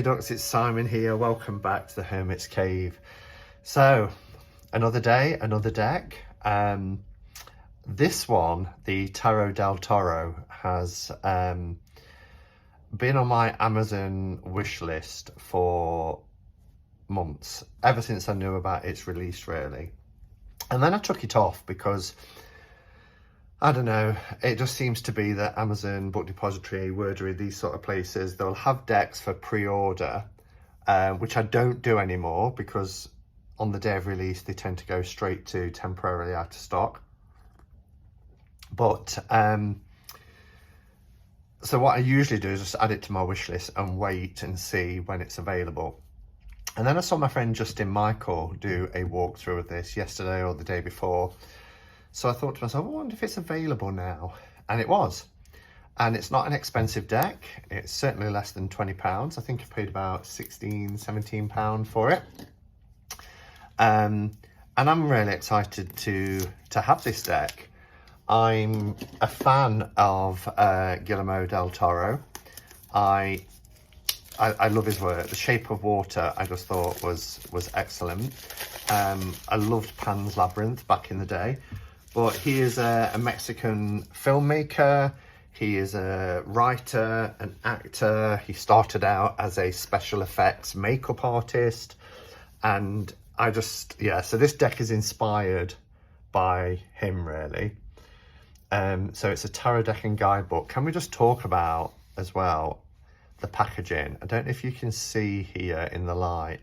me ducks, it's Simon here. Welcome back to the Hermit's Cave. So, another day, another deck. This one, the Toro del Toro, has been on my Amazon wish list for months, ever since I knew about its release, really. And then I took it off because, I don't know, it just seems to be that Amazon, Book Depository, Wordery, these sort of places, they'll have decks for pre-order, which I don't do anymore because on the day of release, they tend to go straight to temporarily out of stock. But, so what I usually do is just add it to my wish list and wait and see when it's available. And then I saw my friend Justin Michael do a walkthrough of this yesterday or the day before. So I thought to myself, I wonder if it's available now. And it was. And it's not an expensive deck. It's certainly less than £20. I think I paid about £16, £17 for it. And I'm really excited to have this deck. I'm a fan of Guillermo del Toro. I love his work. The Shape of Water, I just thought was excellent. I loved Pan's Labyrinth back in the day. But he is a Mexican filmmaker. He is a writer, an actor. He started out as a special effects makeup artist. And I just, yeah, so this deck is inspired by him, really. So it's a tarot deck and guidebook. Can we just talk about, as well, the packaging? I don't know if you can see here in the light,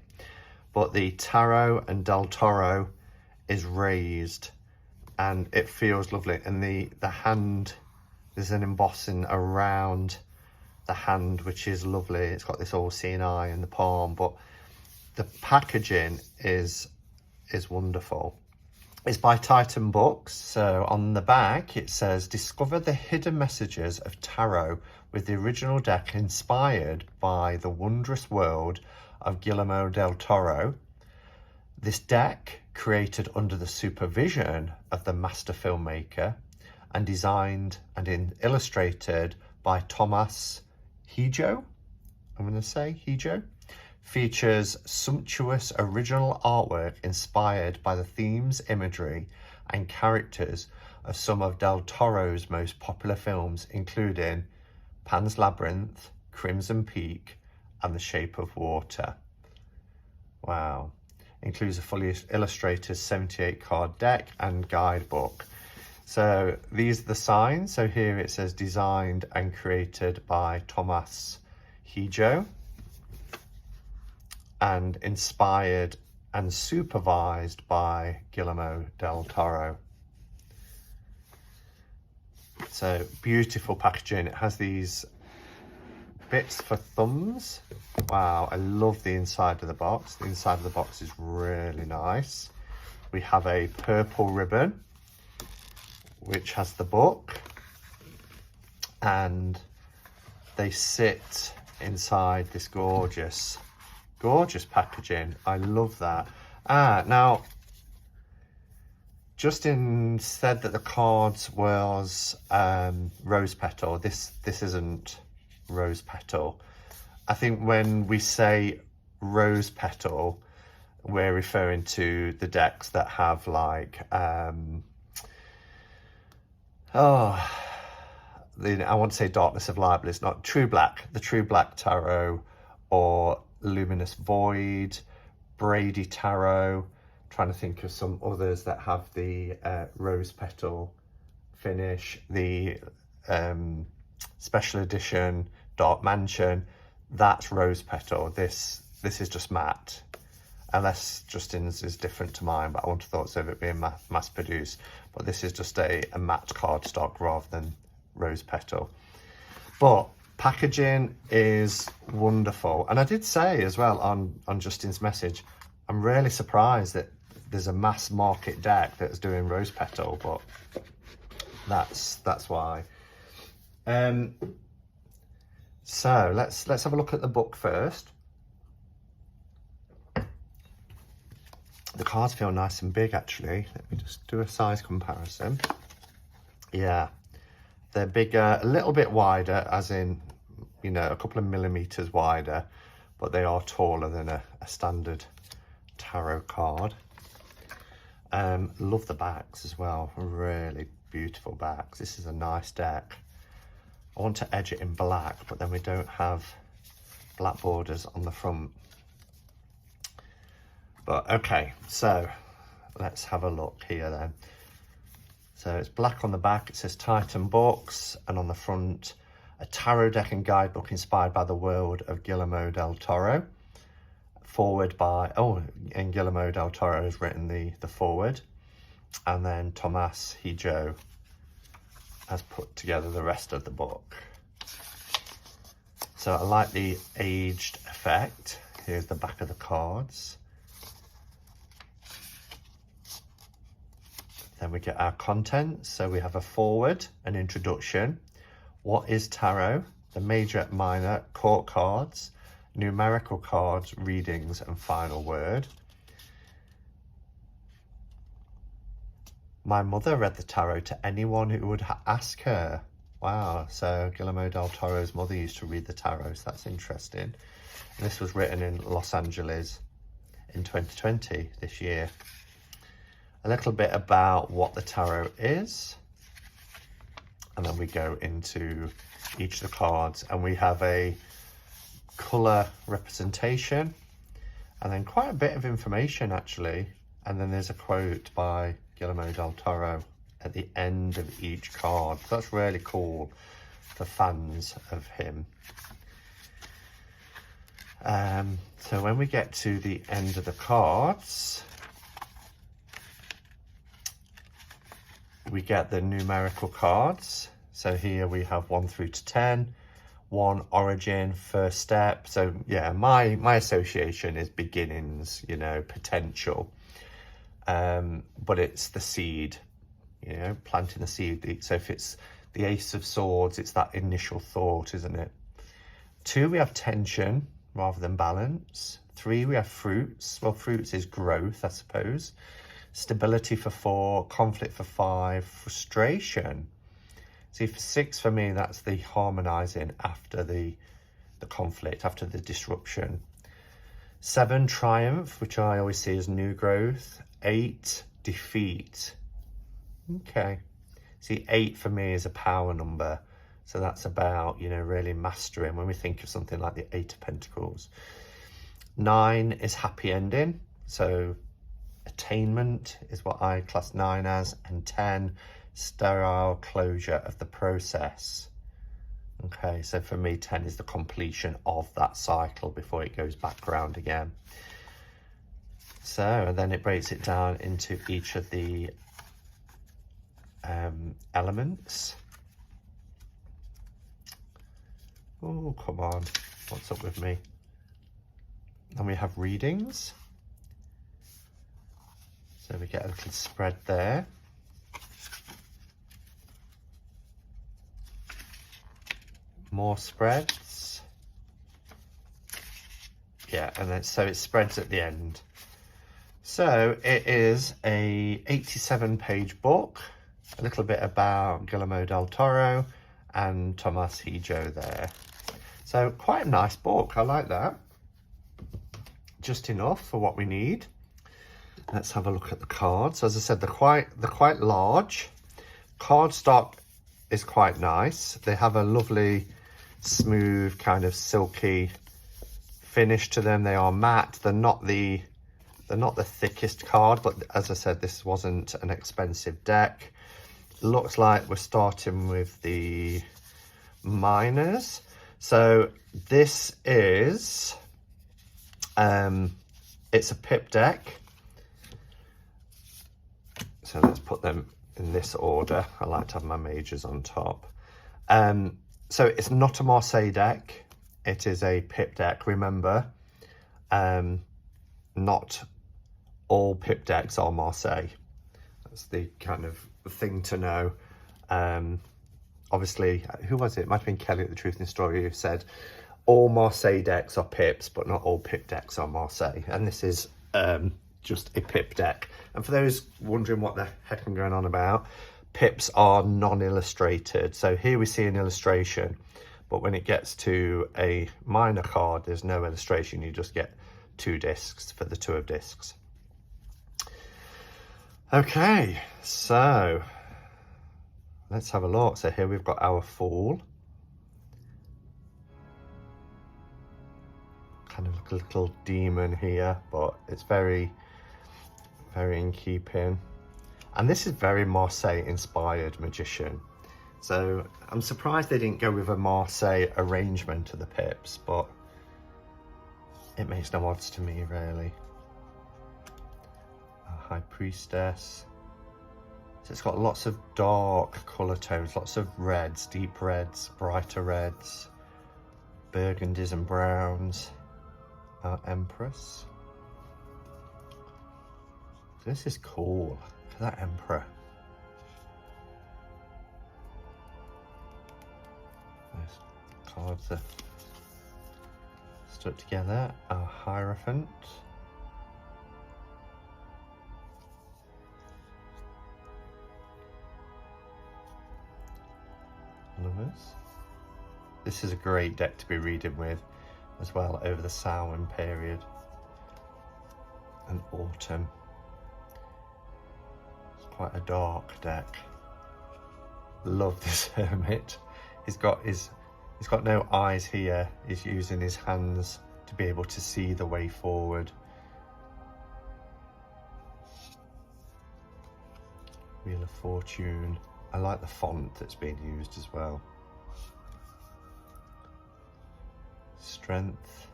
but the Tarot and Del Toro is raised. And it feels lovely, and the hand, there's an embossing around the hand, which is lovely. It's got this all-seeing eye in the palm, but the packaging is wonderful. It's by Titan Books. So on the back it says, discover the hidden messages of tarot with the original deck inspired by the wondrous world of Guillermo del Toro. This deck, created under the supervision of the master filmmaker and designed and illustrated by Thomas Hijo, features sumptuous original artwork inspired by the themes, imagery and characters of some of Del Toro's most popular films, including Pan's Labyrinth, Crimson Peak and The Shape of Water. Wow. Includes a fully illustrated 78 card deck and guidebook. So these are the signs. So here it says designed and created by Thomas Hijo and inspired and supervised by Guillermo del Toro. So beautiful packaging. It has these bits for thumbs. Wow, I love the inside of the box. The inside of the box is really nice. We have a purple ribbon which has the book, and they sit inside this gorgeous packaging. I love that. Now Justin said that the cards was rose petal. This isn't rose petal. I think when we say rose petal, we're referring to the decks that have like I want to say Darkness of Light, but it's not. True Black, the True Black Tarot, or Luminous Void, Brady Tarot. I'm trying to think of some others that have the rose petal finish. The special edition Dark Mansion, that's rose petal. This is just matte, unless Justin's is different to mine, but I wouldn't have thought so of it being mass produced. But this is just a matte cardstock rather than rose petal. But packaging is wonderful. And I did say as well on Justin's message, I'm really surprised that there's a mass market deck that's doing rose petal, but that's why. So let's have a look at the book first. The cards feel nice and big, actually. Let me just do a size comparison. Yeah, they're bigger, a little bit wider, as in, you know, a couple of millimeters wider, but they are taller than a standard tarot card. Love the backs as well, really beautiful backs. This is a nice deck. I want to edge it in black, but then we don't have black borders on the front. But okay, so let's have a look here then. So it's black on the back, it says Titan Books, and on the front, a tarot deck and guidebook inspired by the world of Guillermo del Toro. Forward by, and Guillermo del Toro has written the forward. And then Tomas Hijo has put together the rest of the book. So I like the aged effect. Here's the back of the cards. Then we get our contents. So we have a forward, an introduction. What is tarot? The major, minor, court cards, numerical cards, readings, and final word. My mother read the tarot to anyone who would ask her. Wow, so Guillermo del Toro's mother used to read the tarot, so that's interesting. And this was written in Los Angeles in 2020, this year. A little bit about what the tarot is. And then we go into each of the cards, and we have a colour representation, and then quite a bit of information actually. And then there's a quote by Guillermo del Toro at the end of each card. That's really cool for fans of him. So when we get to the end of the cards, we get the numerical cards. So here we have 1 through to 10. 1, origin, first step. So yeah, my association is beginnings, you know, potential. But it's the seed, you know, planting the seed. So if it's the Ace of Swords, it's that initial thought, isn't it? 2, we have tension rather than balance. 3, we have fruits. Well, fruits is growth, I suppose. Stability for 4, conflict for 5, frustration. See, for 6 for me, that's the harmonizing after the conflict, after the disruption. 7, triumph, which I always see as new growth. 8, defeat. Okay. See, 8 for me is a power number. So that's about, you know, really mastering when we think of something like the 8 of Pentacles. 9 is happy ending. So attainment is what I class 9 as. And 10, sterile closure of the process. Okay, so for me, 10 is the completion of that cycle before it goes back around again. So, and then it breaks it down into each of the elements. Oh, come on. What's up with me? Then we have readings. So we get a little spread there. More spreads. Yeah, and then so it spreads at the end. So it is a 87-page book, a little bit about Guillermo del Toro and Tomas Hijo there. So quite a nice book, I like that. Just enough for what we need. Let's have a look at the cards. As I said, they're quite large. Cardstock is quite nice. They have a lovely, smooth, kind of silky finish to them. They are matte. They're not the thickest card, but as I said, this wasn't an expensive deck. Looks like we're starting with the minors. So this is it's a pip deck. So let's put them in this order. I like to have my majors on top. So it's not a Marseille deck. It is a pip deck. Remember, not all pip decks are Marseille. That's the kind of thing to know. Obviously, who was it? It might have been Kelly at The Truth in Story who said all Marseille decks are pips, but not all pip decks are Marseille. And this is just a pip deck. And for those wondering what the heck I'm going on about, pips are non-illustrated. So here we see an illustration, But when it gets to a minor card, there's no illustration. You just get 2 discs for the 2 of discs. Okay, so let's have a look. So here we've got our Fool. Kind of like a little demon here, but it's very, very in keeping. And this is very Marseille inspired Magician. So I'm surprised they didn't go with a Marseille arrangement of the pips, but it makes no odds to me really. A High Priestess. So it's got lots of dark colour tones, lots of reds, deep reds, brighter reds, burgundies and browns. Our Empress. This is cool. Look at that Emperor. Those cards are stuck together. Our Hierophant. Lovers. This is a great deck to be reading with as well over the Samhain period and autumn. It's quite a dark deck. Love this Hermit. He's got no eyes here. He's using his hands to be able to see the way forward. Wheel of Fortune. I like the font that's being used as well. Strength.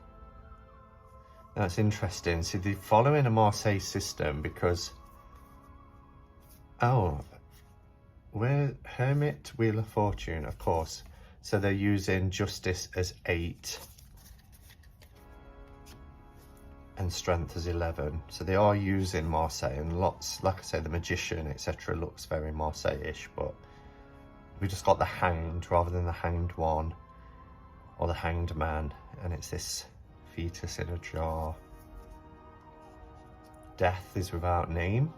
That's interesting. See, they're following a Marseille system because, oh, where Hermit, Wheel of Fortune, of course. So they're using Justice as 8 and Strength as 11. So they are using Marseille, and lots, like I say, the Magician, etc. looks very Marseille-ish, but we just got the Hanged rather than the Hanged One or the Hanged Man, and it's this fetus in a jar. Death is without name.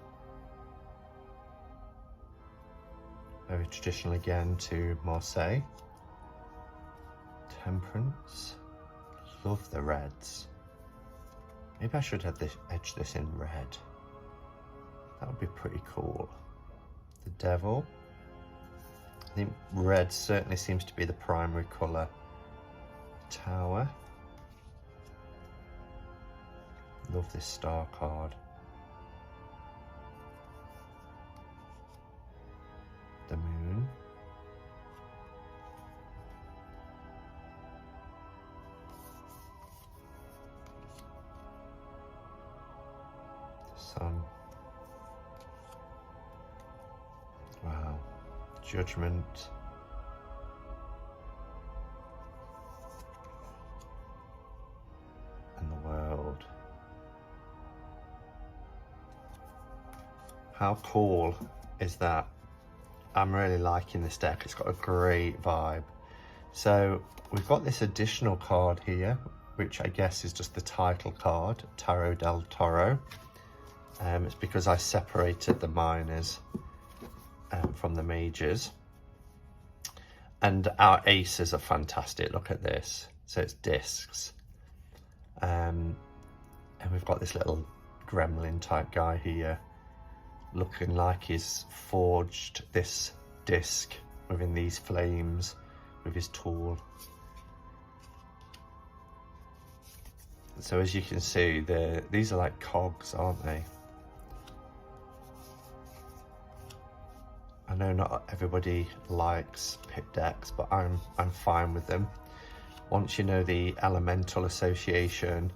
Very traditional again to Marseille. Temperance. Love the reds. Maybe I should have this, edge this in red. That would be pretty cool. The Devil. I think red certainly seems to be the primary colour. Tower. Love this star card. The Moon. The Sun. Wow. Judgment. And the World. How cool is that? I'm really liking this deck. It's got a great vibe. So we've got this additional card here, which I guess is just the title card, Tarot del Toro. It's because I separated the minors from the majors. And our aces are fantastic. Look at this. So it's discs. And we've got this little gremlin type guy here, looking like he's forged this disc within these flames with his tool. So as you can see, these are like cogs, aren't they? I know not everybody likes pit decks, but I'm fine with them. Once you know the elemental association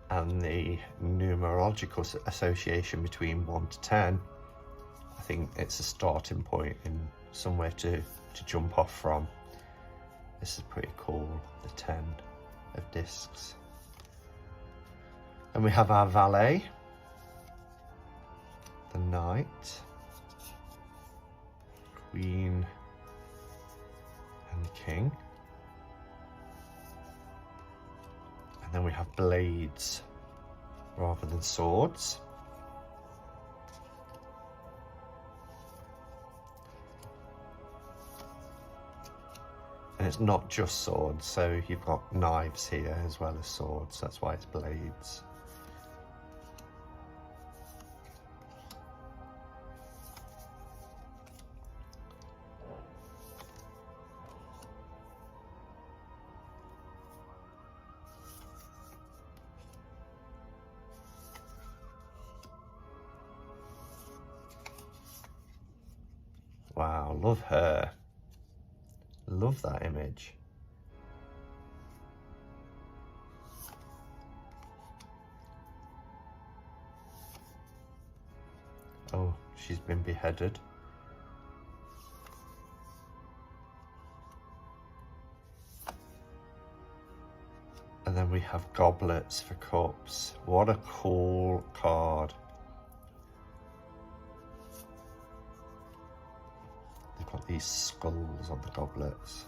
and the numerological association between 1 to 10, I think it's a starting point in somewhere to jump off from. This is pretty cool, the 10 of discs. And we have our valet, the Knight, Queen, and the King. And then we have blades rather than swords. And it's not just swords, so you've got knives here as well as swords. That's why it's blades. Wow, love her. Love that image. Oh, she's been beheaded. And then we have goblets for cups. What a cool card. They've got these skulls on the goblets.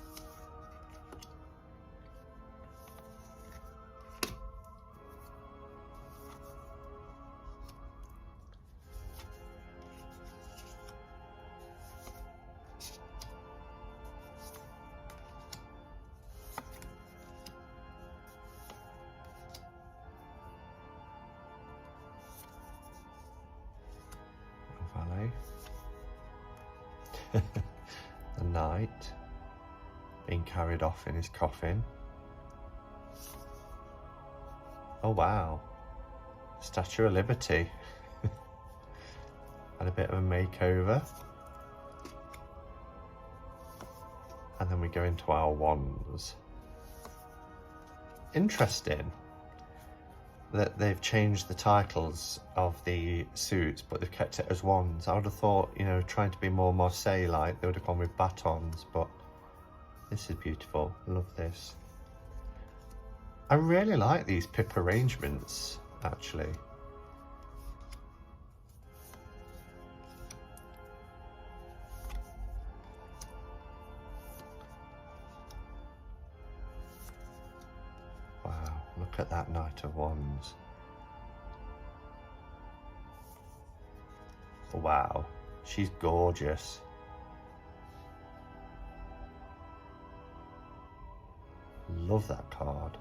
Valet. The knight being carried off in his coffin. Oh wow, Statue of Liberty. Had a bit of a makeover. And then we go into our wands. Interesting that they've changed the titles of the suits, but they've kept it as wands. I would have thought, you know, trying to be more Marseille-like, they would have gone with batons, but this is beautiful. Love this. I really like these pip arrangements, actually. Wow, look at that Knight of Wands. Wow, she's gorgeous. Love that card.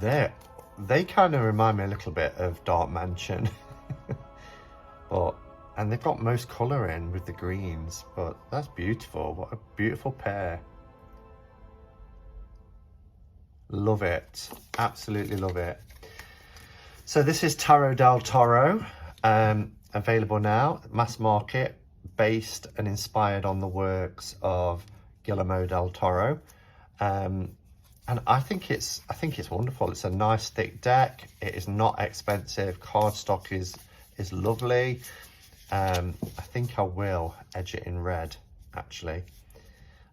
They kind of remind me a little bit of Dark Mansion. And they've got most colour in with the greens, but that's beautiful. What a beautiful pair. Love it. Absolutely love it. So this is Tarot del Toro, available now, mass market, based and inspired on the works of Guillermo del Toro. And I think it's wonderful. It's a nice thick deck. It is not expensive. Cardstock is lovely. I think I will edge it in red, actually.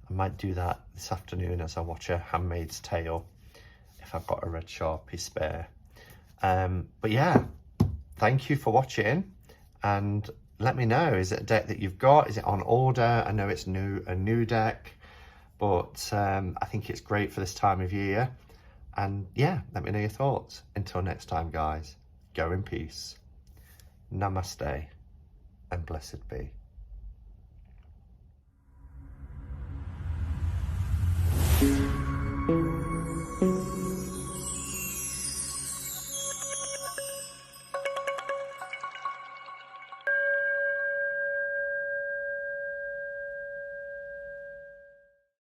I might do that this afternoon as I watch A Handmaid's Tale, if I've got a red Sharpie spare. But yeah, thank you for watching, and let me know, is it a deck that you've got? Is it on order? I know it's a new deck, but I think it's great for this time of year. And yeah, let me know your thoughts. Until next time, guys, go in peace. Namaste and blessed be.